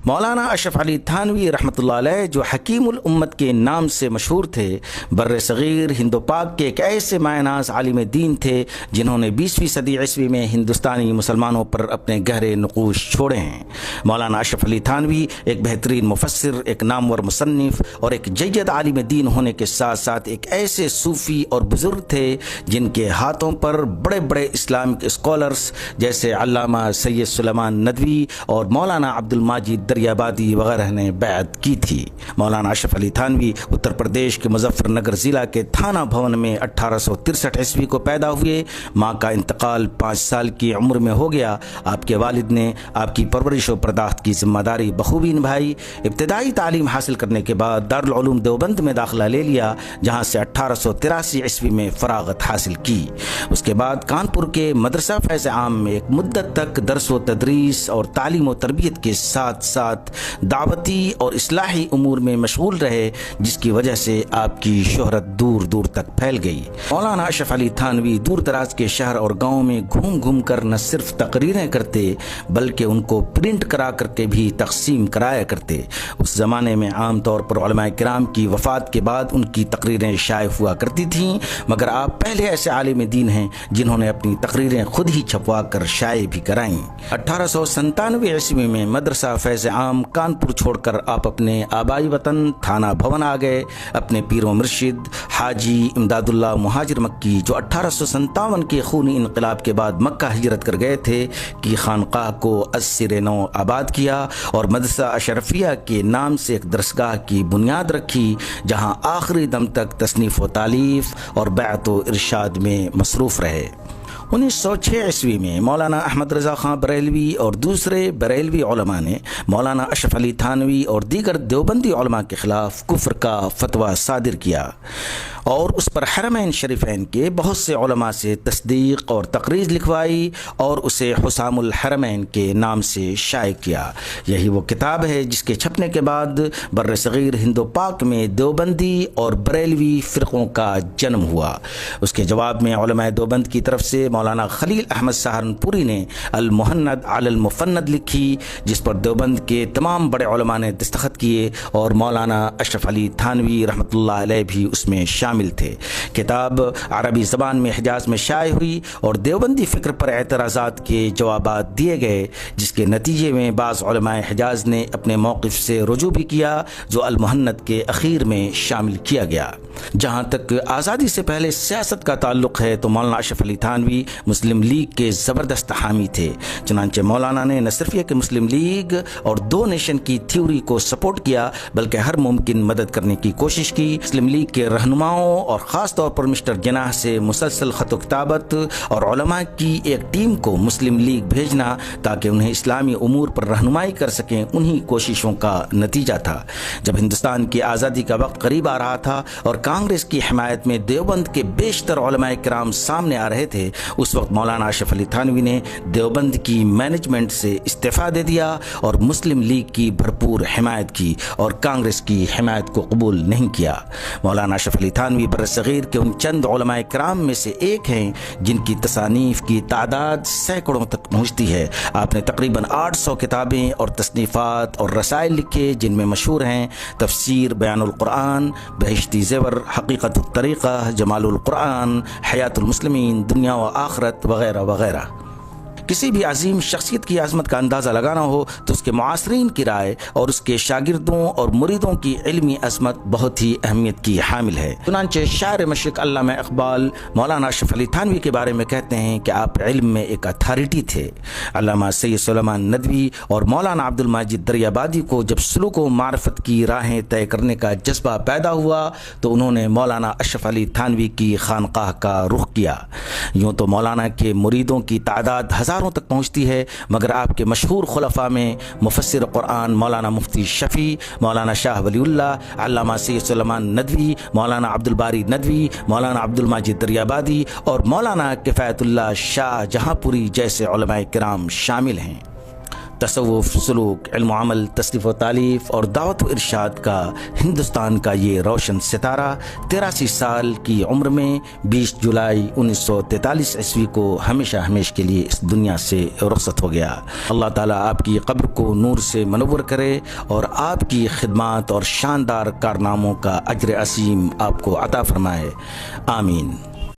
مولانا اشرف علی تھانوی رحمۃ اللہ علیہ جو حکیم الامت کے نام سے مشہور تھے، بر صغیر ہند و پاک کے ایک ایسے مایہ ناز عالم دین تھے جنہوں نے 20ویں صدی عیسوی میں ہندوستانی مسلمانوں پر اپنے گہرے نقوش چھوڑے ہیں۔ مولانا اشرف علی تھانوی ایک بہترین مفسر، ایک نامور مصنف اور ایک جید عالم دین ہونے کے ساتھ ساتھ ایک ایسے صوفی اور بزرگ تھے جن کے ہاتھوں پر بڑے بڑے اسلامک اسکالرز جیسے علامہ سید سلیمان ندوی اور مولانا عبد الماجد دریابادی وغیرہ نے بیعت کی تھی۔ مولانا اشرف علی تھانوی اتر پردیش کے مظفر نگر ضلع کے تھانہ بھون میں 1863 عیسوی کو پیدا ہوئے۔ ماں کا انتقال 5 سال کی عمر میں ہو گیا۔ آپ کے والد نے آپ کی پرورش و پرداخت کی ذمہ داری بخوبی نبھائی۔ ابتدائی تعلیم حاصل کرنے کے بعد دارالعلوم دیوبند میں داخلہ لے لیا، جہاں سے 1883 عیسوی میں فراغت حاصل کی۔ اس کے بعد کانپور کے مدرسہ فیض عام میں ایک مدت تک درس و تدریس اور تعلیم و تربیت کے ساتھ ساتھ دعوتی اور اصلاحی امور میں مشغول رہے، جس کی وجہ سے آپ کی شہرت دور دور تک پھیل گئی۔ مولانا اشرف علی تھانوی دور دراز کے شہر اور گاؤں میں گھوم گھوم کر نہ صرف تقریریں کرتے بلکہ ان کو پرنٹ کرا کر کے بھی تقسیم کرایا کرتے۔ اس زمانے میں عام طور پر علماء کرام کی وفات کے بعد ان کی تقریریں شائع ہوا کرتی تھیں، مگر آپ پہلے ایسے عالم دین ہیں جنہوں نے اپنی تقریریں خود ہی چھپوا کر شائع بھی کرائیں۔ 1897 عیسوی میں مدرسہ فیض عام کانپور چھوڑ کر آپ اپنے آبائی وطن تھانہ بھون آ گئے۔ اپنے پیر و مرشد حاجی امداد اللہ مہاجر مکی جو 1857 کے خونی انقلاب کے بعد مکہ ہجرت کر گئے تھے کی خانقاہ کو از سر نو آباد کیا اور مدرسہ اشرفیہ کے نام سے ایک درسگاہ کی بنیاد رکھی، جہاں آخری دم تک تصنیف و تالیف اور بیعت و ارشاد میں مصروف رہے۔ 1906 عیسوی میں مولانا احمد رضا خان بریلوی اور دوسرے بریلوی علماء نے مولانا اشرف علی تھانوی اور دیگر دیوبندی علماء کے خلاف کفر کا فتویٰ صادر کیا اور اس پر حرمین شریفین کے بہت سے علماء سے تصدیق اور تقریر لکھوائی اور اسے حسام الحرمین کے نام سے شائع کیا۔ یہی وہ کتاب ہے جس کے چھپنے کے بعد بر صغیر ہند و پاک میں دیوبندی اور بریلوی فرقوں کا جنم ہوا۔ اس کے جواب میں علماء دیوبند کی طرف سے مولانا خلیل احمد سہارنپوری نے المہند علی المفند لکھی، جس پر دیوبند کے تمام بڑے علماء نے دستخط کیے اور مولانا اشرف علی تھانوی رحمۃ اللہ علیہ بھی اس میں شامل تھے۔ کتاب عربی زبان میں حجاز میں شائع ہوئی اور دیوبندی فکر پر اعتراضات کے جوابات دیے گئے، جس کے نتیجے میں بعض علماء حجاز نے اپنے موقف سے رجوع بھی کیا، جو المہند کے اخیر میں شامل کیا گیا۔ جہاں تک آزادی سے پہلے سیاست کا تعلق ہے تو مولانا اشرف علی تھانوی مسلم لیگ کے زبردست حامی تھے۔ چنانچہ مولانا نے نہ صرف یہ کہ مسلم لیگ اور 2 نیشن کی تھیوری کو سپورٹ کیا بلکہ ہر ممکن مدد کرنے کی کوشش کی۔ مسلم لیگ کے رہنماؤں اور خاص طور پر مسٹر جناح سے مسلسل خط و کتابت اور علماء کی ایک ٹیم کو مسلم لیگ بھیجنا تاکہ انہیں اسلامی امور پر رہنمائی کر سکیں، انہی کوششوں کا نتیجہ تھا۔ جب ہندوستان کی آزادی کا وقت قریب آ رہا تھا اور کانگریس کی حمایت میں دیوبند کے بیشتر علماء کرام سامنے آ رہے تھے، اس وقت مولانا اشرف علی تھانوی نے دیوبند کی مینجمنٹ سے استعفیٰ دے دیا اور مسلم لیگ کی بھرپور حمایت کی اور کانگریس کی حمایت کو قبول نہیں کیا۔ مولانا اشرف علی تھانوی برصغیر کے ان چند علماء کرام میں سے ایک ہیں جن کی تصانیف کی تعداد سینکڑوں تک پہنچتی ہے۔ آپ نے تقریباً 800 کتابیں اور تصنیفات اور رسائل لکھے، جن میں مشہور ہیں تفسیر بیان القرآن، بہشتی زیور، حقیقت الطریقہ، جمال القرآن، حیات المسلمین، دنیا و آخرت وغیرہ وغیرہ۔ کسی بھی عظیم شخصیت کی عظمت کا اندازہ لگانا ہو تو اس کے معاصرین کی رائے اور اس کے شاگردوں اور مریدوں کی علمی عظمت بہت ہی اہمیت کی حامل ہے۔ چنانچہ شاعر مشرق علامہ اقبال مولانا اشرف علی تھانوی کے بارے میں کہتے ہیں کہ آپ علم میں ایک اتھارٹی تھے۔ علامہ سید سلیمان ندوی اور مولانا عبد الماجد دریابادی کو جب سلوک و معرفت کی راہیں طے کرنے کا جذبہ پیدا ہوا تو انہوں نے مولانا اشرف علی تھانوی کی خانقاہ کا رخ کیا۔ یوں تو مولانا کے مریدوں کی تعداد ہزاروں تک پہنچتی ہے، مگر آپ کے مشہور خلفاء میں مفسر قرآن مولانا مفتی شفیع، مولانا شاہ ولی اللہ، علامہ سید سلیمان ندوی، مولانا عبد الباری ندوی، مولانا عبد الماجد دریابادی اور مولانا کفایت اللہ شاہ جہاں پوری جیسے علماء کرام شامل ہیں۔ تصوف، سلوک، علم و عمل، تصنیف و تالیف اور دعوت و ارشاد کا ہندوستان کا یہ روشن ستارہ 83 سال کی عمر میں 20 جولائی 1943 عیسوی کو ہمیشہ ہمیشہ کے لیے اس دنیا سے رخصت ہو گیا۔ اللہ تعالیٰ آپ کی قبر کو نور سے منور کرے اور آپ کی خدمات اور شاندار کارناموں کا اجر عظیم آپ کو عطا فرمائے، آمین۔